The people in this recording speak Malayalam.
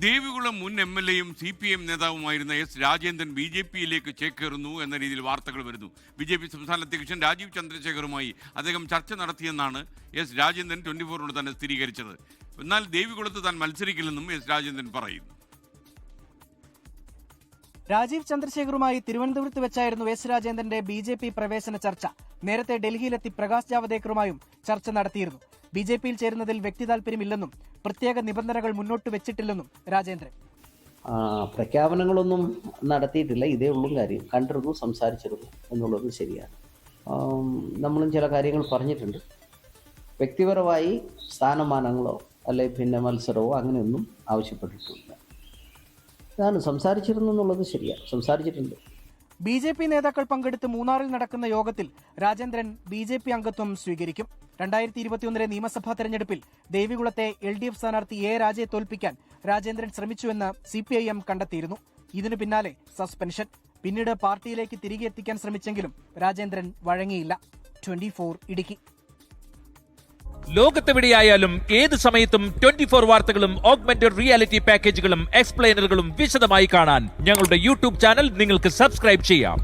ദേവികുളം മുൻ MLA-യും CPM നേതാവുമായിരുന്ന എസ് രാജേന്ദ്രൻ BJP-യിലേക്ക് ചേക്കേറുന്നു എന്ന രീതിയിൽ വാർത്തകൾ വരുന്നു. BJP സംസ്ഥാന അധ്യക്ഷൻ രാജീവ് ചന്ദ്രശേഖറുമായി അദ്ദേഹം ചർച്ച നടത്തിയെന്നാണ് എസ് രാജേന്ദ്രൻ 24-നോട് തന്നെ സ്ഥിരീകരിച്ചത്. എന്നാൽ ദേവികുളത്ത് താൻ മത്സരിക്കില്ലെന്നും എസ് രാജേന്ദ്രൻ പറയുന്നു. രാജീവ് ചന്ദ്രശേഖറുമായി തിരുവനന്തപുരത്ത് വെച്ചായിരുന്നു എസ് രാജേന്ദ്രന്റെ BJP പ്രവേശന ചർച്ച. നേരത്തെ ഡൽഹിയിലെത്തി പ്രകാശ് ജാവദേക്കറുമായും ചർച്ച നടത്തിയിരുന്നു. BJP-യിൽ ചേരുന്നതിൽ വ്യക്തിതാൽപര്യമില്ലെന്നും പ്രത്യേക നിബന്ധനകൾ മുന്നോട്ട് വെച്ചിട്ടില്ലെന്നും രാജേന്ദ്രൻ. പ്രഖ്യാപനങ്ങളൊന്നും നടത്തിയിട്ടില്ല. ഇതേ ഉള്ളൂ കാര്യം. കണ്ടിരുന്നു, സംസാരിച്ചിരുന്നു എന്നുള്ളത് ശരിയാണ്. നമ്മളും ചില കാര്യങ്ങൾ പറഞ്ഞിട്ടുണ്ട്. വ്യക്തിപരമായി സ്ഥാനമാനങ്ങളോ അല്ലെ പിന്നെ മത്സരമോ അങ്ങനെയൊന്നും ആവശ്യപ്പെട്ടിട്ടില്ല. ഇതാണ് സംസാരിച്ചിരുന്നു എന്നുള്ളത് ശരിയാണ്. സംസാരിച്ചിട്ടുണ്ട്. BJP നേതാക്കൾ പങ്കെടുത്ത് മൂന്നാറിൽ നടക്കുന്ന യോഗത്തിൽ രാജേന്ദ്രൻ BJP അംഗത്വം സ്വീകരിക്കും. 2021 നിയമസഭാ തെരഞ്ഞെടുപ്പിൽ ദേവികുളത്തെ LDF സ്ഥാനാർത്ഥി A രാജയെ തോൽപ്പിക്കാൻ രാജേന്ദ്രൻ ശ്രമിച്ചുവെന്ന് CPIM കണ്ടെത്തിയിരുന്നു. ഇതിനു പിന്നാലെ സസ്പെൻഷൻ. പിന്നീട് പാർട്ടിയിലേക്ക് തിരികെ എത്തിക്കാൻ ശ്രമിച്ചെങ്കിലും രാജേന്ദ്രൻ വഴങ്ങിയില്ല. 24 ഇടുക്കി. ലോകത്തെവിടെയായാലും ഏത് സമയത്തും 24 വാർത്തകളും ഓഗ്മെന്റഡ് റിയാലിറ്റി പാക്കേജുകളും എക്സ്പ്ലെയിനറുകളും വിശദമായി കാണാൻ ഞങ്ങളുടെ YouTube ചാനൽ നിങ്ങൾക്ക് സബ്സ്ക്രൈബ് ചെയ്യാം.